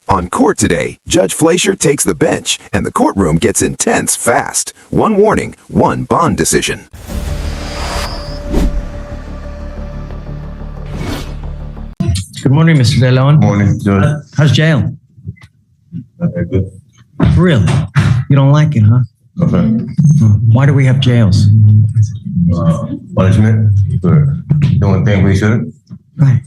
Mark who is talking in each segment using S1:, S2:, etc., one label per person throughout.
S1: On Court today, Judge Fleischer takes the bench and the courtroom gets intense fast. One warning, one bond decision.
S2: Good morning, Mr. DeLeon.
S3: Morning, Judge.
S2: How's jail?
S3: Okay, good.
S2: Really? You don't like it, huh?
S3: Okay.
S2: Why do we have jails?
S3: Punishment for doing things we shouldn't.
S2: Right.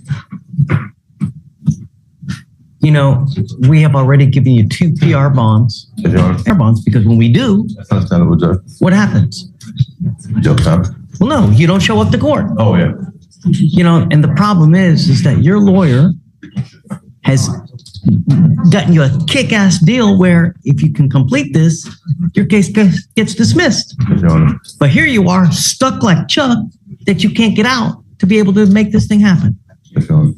S2: You know, we have already given you 2 PR bonds.
S3: Yes, Your Honor.
S2: PR bonds, because when we do,
S3: That's understandable, Judge.
S2: what happens?
S3: Jail time.
S2: Well, no, you don't show up to court.
S3: Oh, yeah.
S2: You know, and the problem is that your lawyer has gotten you a kick-ass deal where if you can complete this, your case gets dismissed.
S3: Yes, Your Honor.
S2: But here you are, stuck like Chuck, that you can't get out to be able to make this thing happen.
S3: Yes, Your Honor.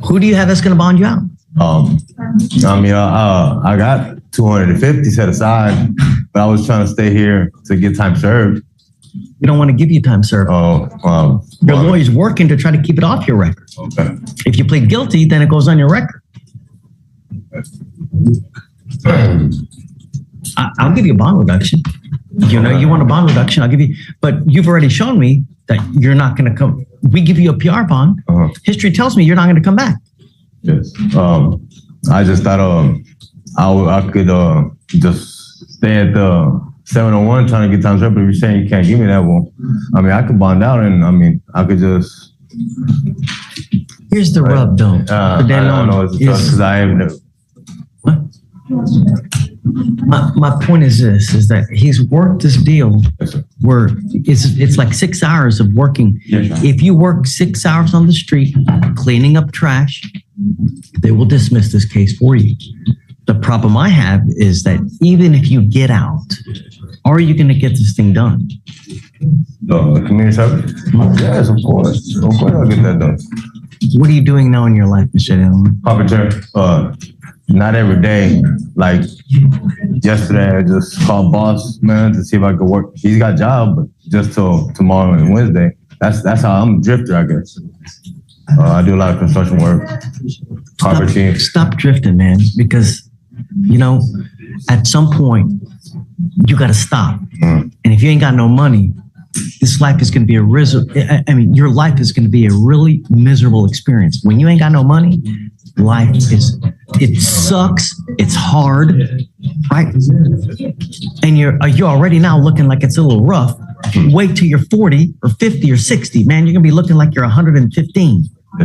S2: Who do you have that's going to bond you out?
S3: I got 250 set aside, but I was trying to stay here to get time served.
S2: We don't want to give you time served. Your lawyer's working to try to keep it off your record.
S3: Okay.
S2: If you plead guilty, then it goes on your record. I'll give you a bond reduction. You know, you want a bond reduction, I'll give you, but you've already shown me that you're not going to come. We give you a PR bond. History tells me you're not going to come back.
S3: Yes. I just thought I could just stay at the 701 trying to get time served, but if you're saying you can't give me that, well, I mean, I could bond out and I could just.
S2: Here's the rub, though.
S3: I don't know, it's because I haven't.
S2: My point is this, is that he's worked this deal where it's like 6 hours of working. If you work 6 hours on the street, cleaning up trash, they will dismiss this case for you. The problem I have is that even if you get out, are you going to get this thing done?
S3: Community service? Yes, of course. Of course I'll get that done.
S2: What are you doing now in your life, Mr. Allen?
S3: Carpenter, not every day. Like yesterday, I just called boss man to see if I could work. He's got a job, but just till tomorrow and Wednesday. That's how I'm a drifter, I guess. I do a lot of construction work, carpentry.
S2: Stop drifting, man, because, you know, at some point, you got to stop. And if you ain't got no money, this life is going to be your life is going to be a really miserable experience. When you ain't got no money, it sucks. It's hard, right? And you're already now looking like it's a little rough. Wait till you're 40 or 50 or 60, man, you're going to be looking like you're 115. I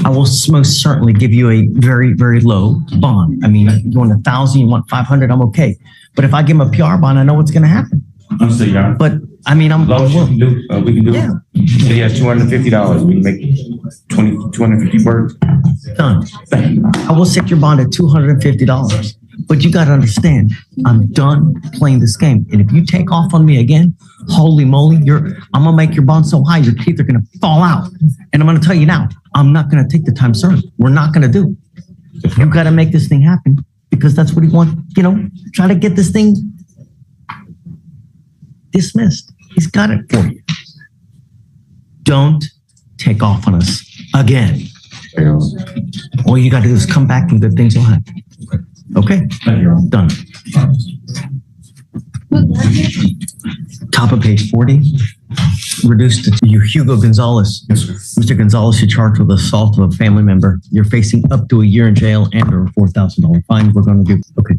S2: will most certainly give you a very, very low bond. I mean, you want 1,000, you want 500, I'm okay. But if I give him a PR bond, I know what's going to happen.
S4: I'm still young.
S2: But I mean,
S4: As long as you can do, we can do.
S2: Yeah.
S4: So he has $250. We can make 250 work.
S2: Done. I will set your bond at $250. But you got to understand, I'm done playing this game. And if you take off on me again, holy moly, I'm going to make your bond so high, your teeth are going to fall out. And I'm going to tell you now, I'm not going to take the time served. We're not going to do it. You got to make this thing happen because that's what he wants, you know, try to get this thing dismissed. He's got it for you. Don't take off on us again. All you got to do is come back and good things will happen. Okay? Done. Top of page 40. Reduced to you, Hugo Gonzalez.
S4: Yes, sir.
S2: Mr. Gonzalez, you're charged with assault of a family member. You're facing up to a year in jail and or a $4,000 fine. We're going to do, okay.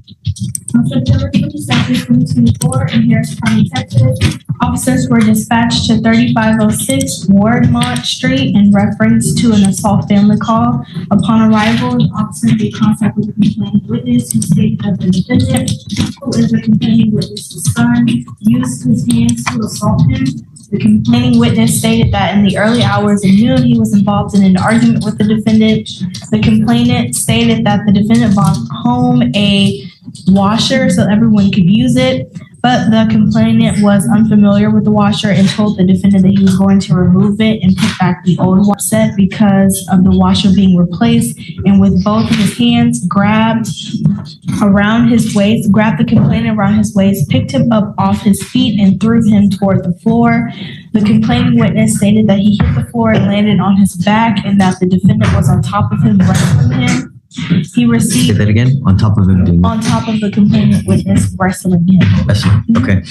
S5: On September 22nd, 2024, in Harris County, Texas, officers were dispatched to 3506 Wardmont Street in reference to an assault family call. Upon arrival, the officers made contact with the complaining witness who stated that the defendant, who is the complaining witness's son, used his hands to assault him. The complaining witness stated that in the early hours of noon, he was involved in an argument with the defendant. The complainant stated that the defendant brought home a washer so everyone could use it, but the complainant was unfamiliar with the washer and told the defendant that he was going to remove it and put back the old one set because of the washer being replaced, and with both of his hands grabbed the complainant around his waist, picked him up off his feet and threw him toward the floor. The complaining witness stated that he hit the floor and landed on his back and that the defendant was on top of him, wrestling him. He
S2: Say
S5: received
S2: that again? On top of him doing
S5: on top of the complainant witness wrestling him.
S2: wrestling. Okay.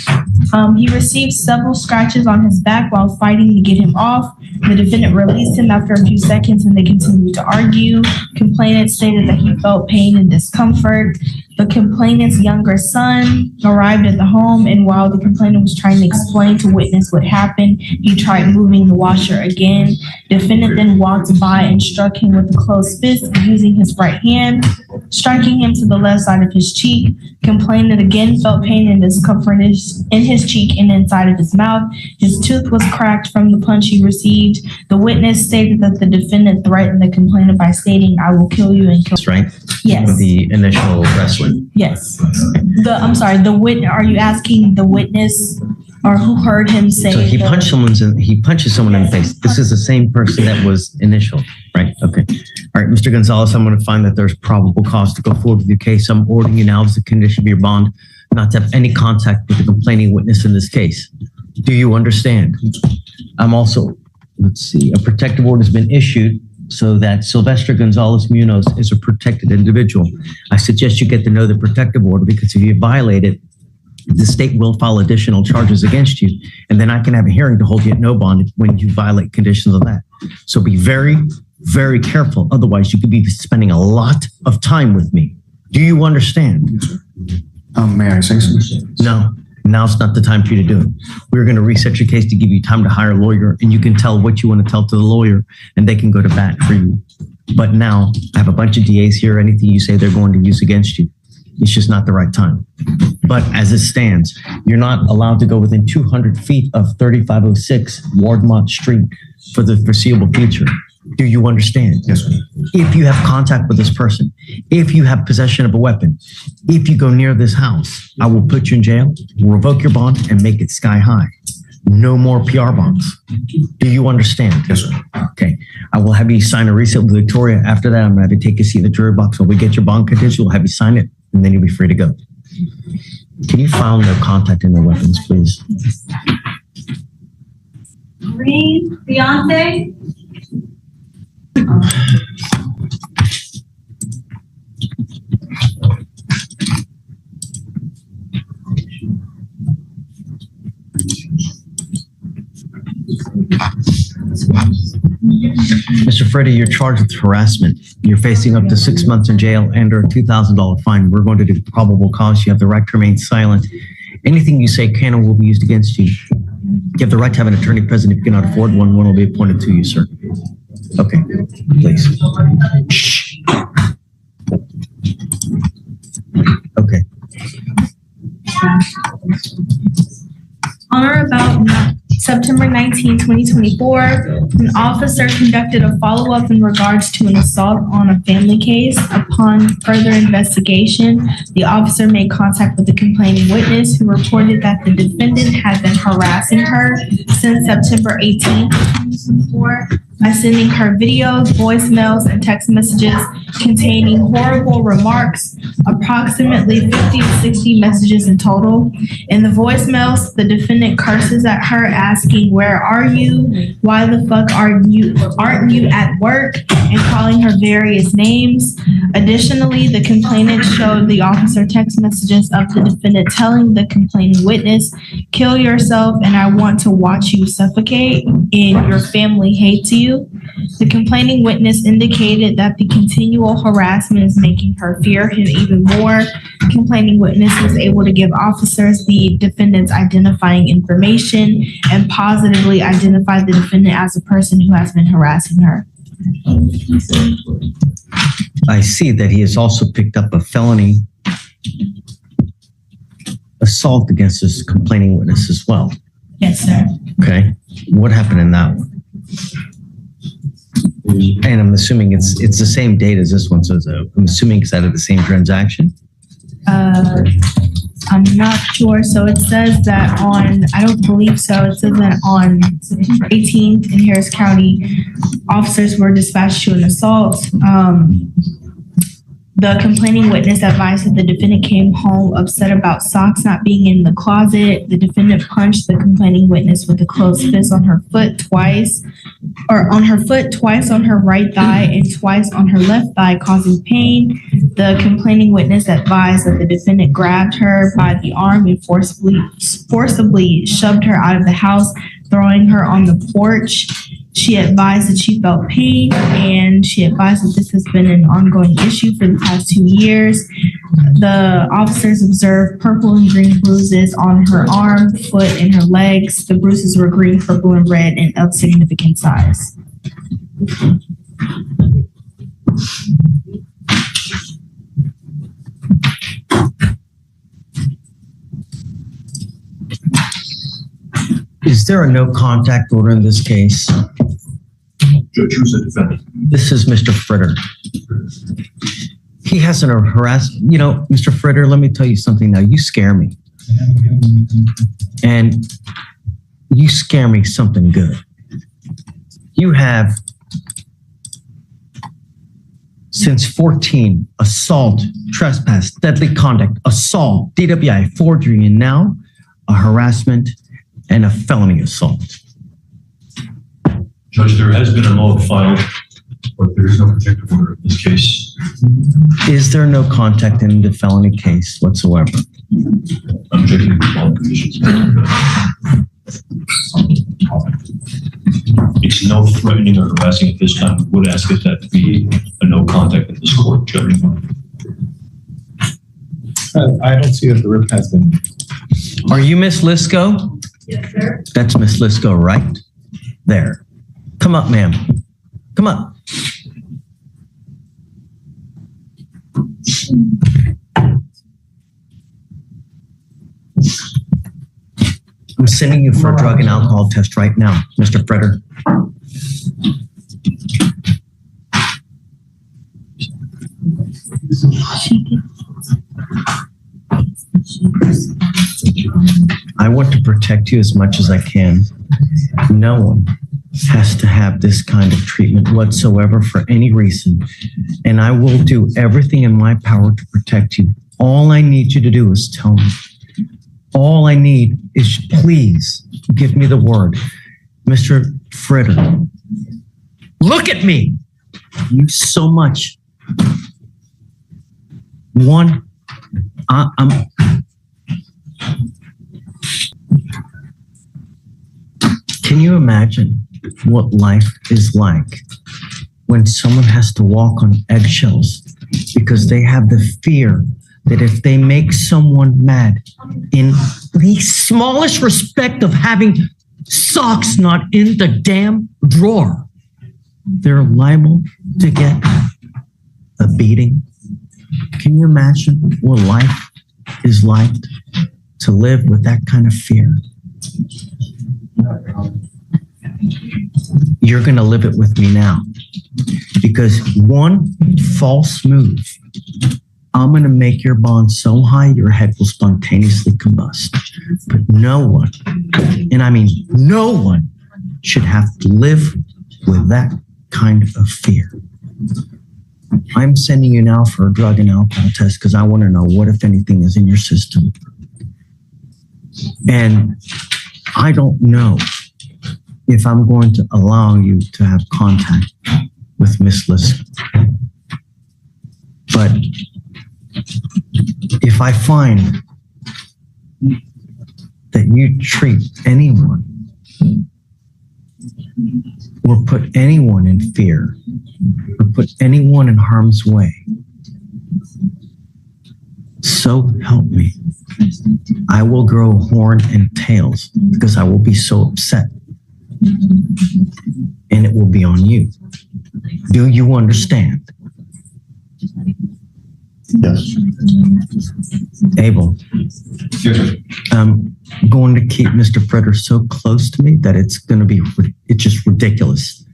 S5: He received several scratches on his back while fighting to get him off. The defendant released him after a few seconds and they continued to argue. Complainant stated that he felt pain and discomfort. The complainant's younger son arrived at the home, and while the complainant was trying to explain to witness what happened, he tried moving the washer again. Defendant then walked by and struck him with a closed fist using his right hand, striking him to the left side of his cheek. Complainant again felt pain and discomfort in his cheek and inside of his mouth. His tooth was cracked from the punch he received. The witness stated that the defendant threatened the complainant by stating, "I will kill you and kill."
S2: That's right.
S5: Yes.
S2: The initial wrestling.
S5: Yes. I'm sorry, are you asking the witness or who heard him say?
S2: So he punches someone in the face. This is the same person that was initial, right? Okay. All right, Mr. Gonzalez, I'm going to find that there's probable cause to go forward with your case. I'm ordering you now as a condition of your bond not to have any contact with the complaining witness in this case. Do you understand? I'm also, a protective order has been issued so that Sylvester Gonzalez Munoz is a protected individual. I suggest you get to know the protective order because if you violate it, the state will file additional charges against you, and then I can have a hearing to hold you at no bond when you violate conditions of that. So be very, very careful. Otherwise, you could be spending a lot of time with me. Do you understand?
S6: May I say something?
S2: No. Now's not the time for you to do it. We're going to reset your case to give you time to hire a lawyer, and you can tell what you want to tell to the lawyer, and they can go to bat for you. But now, I have a bunch of DAs here. Anything you say, they're going to use against you. It's just not the right time. But as it stands, you're not allowed to go within 200 feet of 3506 Wardmont Street for the foreseeable future. Do you understand?
S6: Yes, sir.
S2: If you have contact with this person, if you have possession of a weapon, if you go near this house, I will put you in jail, revoke your bond, and make it sky high. No more PR bonds. Do you understand?
S6: Yes, sir.
S2: Okay. I will have you sign a receipt with Victoria. After that, I'm going to have you take a seat in the jury box. When we get your bond condition, we'll have you sign it, and then you'll be free to go. Can you file no contact in their weapons, please?
S7: Green, Beyonce.
S2: Mr. Freddie, you're charged with harassment. You're facing up to 6 months in jail and or a $2,000 fine. We're going to do probable cause. You have the right to remain silent. Anything you say can or will be used against you. You have the right to have an attorney present. If you cannot afford one, one will be appointed to you, sir. Okay, please. Shh. Okay.
S5: On or about September 19, 2024, an officer conducted a follow-up in regards to an assault on a family case. Upon further investigation, the officer made contact with the complaining witness who reported that the defendant had been harassing her since September 18, 2024 by sending her videos, voicemails, and text messages containing horrible remarks, approximately 50 to 60 messages in total. In the voicemails, the defendant curses at her, asking, "Where are you? Why the fuck aren't you at work?" and calling her various names. Additionally, the complainant showed the officer text messages of the defendant telling the complaining witness, "Kill yourself and I want to watch you suffocate, and your family hates you." The complaining witness indicated that the continual harassment is making her fear him even more. Complaining witness was able to give officers the defendant's identifying information and positively identify the defendant as a person who has been harassing her.
S2: I see that he has also picked up a felony assault against this complaining witness as well.
S5: Yes, sir.
S2: Okay. What happened in that one? And I'm assuming it's the same date as this one, so I'm assuming it's out of the same transaction.
S5: I'm not sure. So it says that I don't believe so. It says that on September 18th in Harris County, officers were dispatched to an assault. The complaining witness advised that the defendant came home upset about socks not being in the closet. The defendant punched the complaining witness with a closed fist on her foot twice. on her foot, twice on her right thigh, and twice on her left thigh, causing pain. The complaining witness advised that the defendant grabbed her by the arm and forcibly shoved her out of the house, throwing her on the porch. She advised that she felt pain, and she advised that this has been an ongoing issue for the past 2 years. The officers observed purple and green bruises on her arm, foot, and her legs. The bruises were green, purple, and red and of significant size.
S2: Is there a no contact order in this case?
S8: Judge, who's the defendant?
S2: This is Mr. Fritter. He hasn't harassed, Mr. Fritter, let me tell you something now. You scare me. And you scare me something good. You have, since 14, assault, trespass, deadly conduct, assault, DWI, forgery, and now a harassment and a felony assault.
S8: Judge, there has been a note filed, but there is no protective order in this case.
S2: Is there no contact in the felony case whatsoever?
S8: I'm checking the law conditions. It's no threatening or harassing at this time. We would ask that that be a no contact in this court, Judge.
S4: I don't see that the rip has been.
S2: Are you Miss Lisco?
S7: Yes, sir.
S2: That's Miss Lisco right there. Come up, ma'am. Come up. I'm sending you for a drug and alcohol test right now, Mr. Fritter. I want to protect you as much as I can. No one has to have this kind of treatment whatsoever for any reason. And I will do everything in my power to protect you. All I need you to do is tell me. All I need is please give me the word. Mr. Fritter, look at me. You so much. One, can you imagine what life is like when someone has to walk on eggshells because they have the fear that if they make someone mad in the smallest respect of having socks not in the damn drawer, they're liable to get a beating? Can you imagine what life is like to live with that kind of fear? You're going to live it with me now, because one false move, I'm going to make your bond so high your head will spontaneously combust. But no one, and I mean no one, should have to live with that kind of fear. I'm sending you now for a drug and alcohol test because I want to know what, if anything, is in your system. And I don't know if I'm going to allow you to have contact with Miss Lisk. But if I find that you treat anyone or put anyone in fear or put anyone in harm's way, so help me, I will grow horn and tails because I will be so upset. And it will be on you. Do you understand?
S3: Yes.
S2: Abel,
S8: Yes, sir.
S2: I'm going to keep Mr. Fritter so close to me that it's just ridiculous.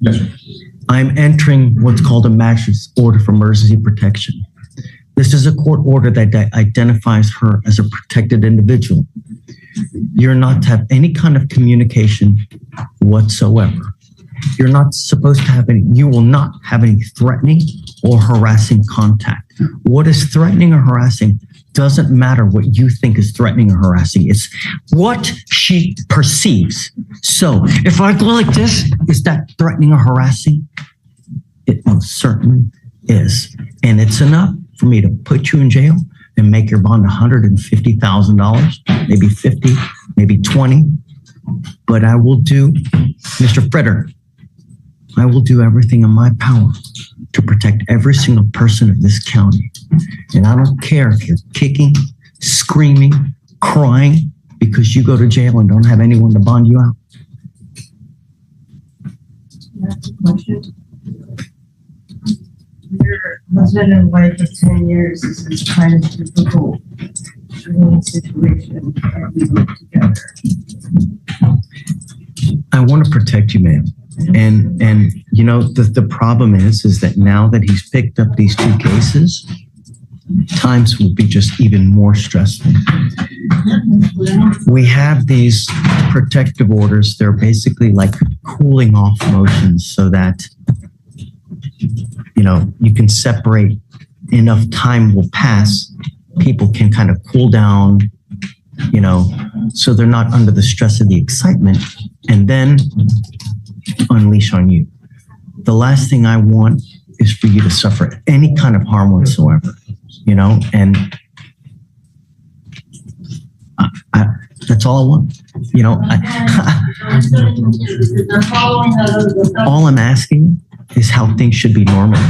S8: Yes, sir.
S2: I'm entering what's called a magistrate's order for emergency protection. This is a court order that identifies her as a protected individual. You're not to have any kind of communication whatsoever. You're not supposed to have you will not have any threatening or harassing contact. What is threatening or harassing? doesn't matter what you think is threatening or harassing. It's what she perceives. So if I go like this, is that threatening or harassing? It most certainly is. And it's enough for me to put you in jail and make your bond $150,000, maybe 50, maybe 20. But I will do, Mr. Fritter, I will do everything in my power to protect every single person of this county. And I don't care if you're kicking, screaming, crying because you go to jail and don't have anyone to bond you out.
S9: Question. Your husband and wife of 10 years is this kind of difficult situation that we live together.
S2: I want to protect you, ma'am. And you know, the problem is that now that he's picked up these 2 cases, times will be just even more stressful. We have these protective orders. They're basically like cooling off motions so that, you know, you can separate, enough time will pass, people can kind of cool down, you know, so they're not under the stress of the excitement and then unleash on you. The last thing I want is for you to suffer any kind of harm whatsoever, you know, and that's all I want. You know, all I'm asking is how things should be normal.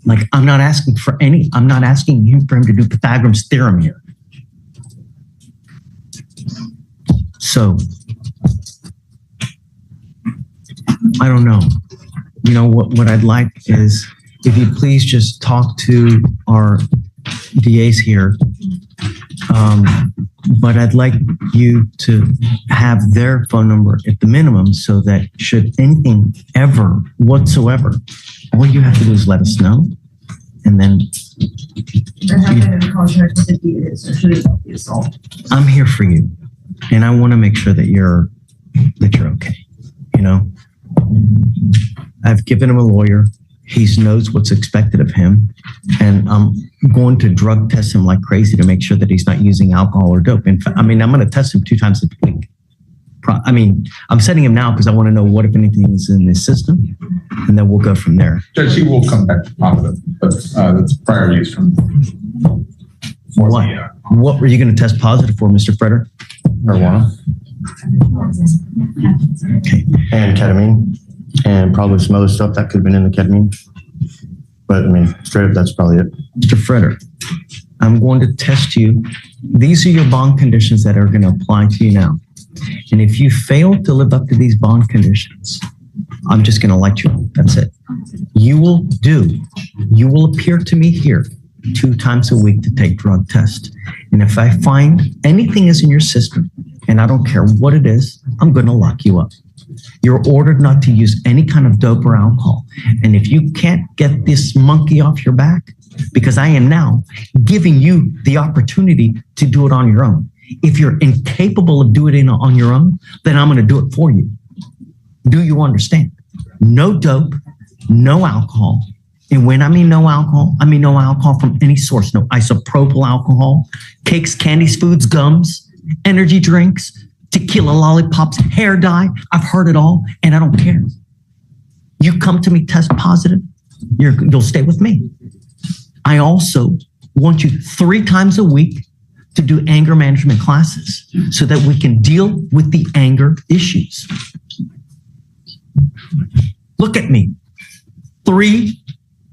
S2: Like, I'm not asking you for him to do Pythagoras theorem here. So, I don't know. You know, what I'd like is if you please just talk to our DAs here. But I'd like you to have their phone number at the minimum so that should anything ever whatsoever, all you have to do is let us know. And then
S9: They're having in contact with the DAs or should it be assault?
S2: I'm here for you. And I want to make sure that you're okay. You know, I've given him a lawyer. He knows what's expected of him. And I'm going to drug test him like crazy to make sure that he's not using alcohol or dope. In fact, I mean, I'm going to test him 2 times a week. I mean, I'm setting him now because I want to know what, if anything, is in his system. And then we'll go from there.
S10: Judge, he will come back positive, but that's prior use from.
S2: What were you going to test positive for, Mr. Freder?
S3: Marijuana.
S2: Okay.
S3: And ketamine. And probably some other stuff that could have been in the ketamine. But I mean, straight up, that's probably it.
S2: Mr. Freder, I'm going to test you. These are your bond conditions that are going to apply to you now. And if you fail to live up to these bond conditions, I'm just going to let you know. That's it. You will appear to me here 2 times a week to take drug test. And if I find anything is in your system, and I don't care what it is, I'm going to lock you up. You're ordered not to use any kind of dope or alcohol. And if you can't get this monkey off your back, because I am now giving you the opportunity to do it on your own. If you're incapable of doing it on your own, then I'm going to do it for you. Do you understand? No dope, no alcohol. And when I mean no alcohol from any source. No isopropyl alcohol, cakes, candies, foods, gums, energy drinks, tequila lollipops, hair dye. I've heard it all, and I don't care. You come to me test positive, you'll stay with me. I also want you 3 times a week to do anger management classes so that we can deal with the anger issues. Look at me. 3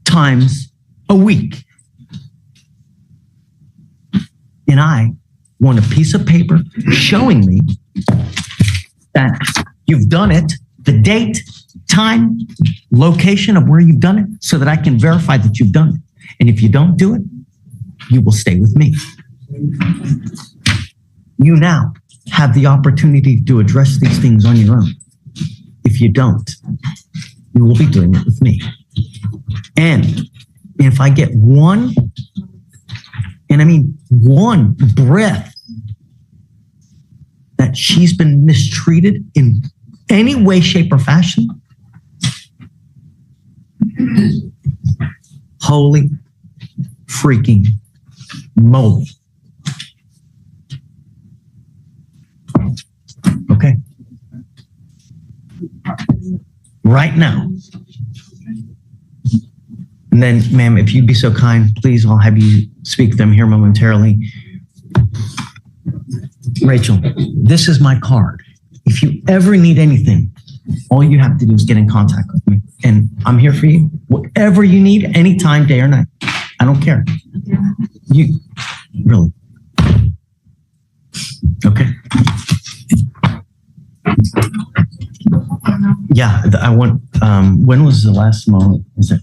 S2: times a week. And I want a piece of paper showing me that you've done it, the date, time, location of where you've done it, so that I can verify that you've done it. And if you don't do it, you will stay with me. You now have the opportunity to address these things on your own. If you don't, you will be doing it with me. And if I get one breath that she's been mistreated in any way, shape, or fashion, holy freaking moly, right now. And then, ma'am, if you'd be so kind, please, I'll have you speak to them here momentarily. Rachel, this is my card. If you ever need anything, all you have to do is get in contact with me. And I'm here for you. Whatever you need, anytime, day or night. I don't care. You, really. Okay. Yeah, I want, when was the last moment? Is it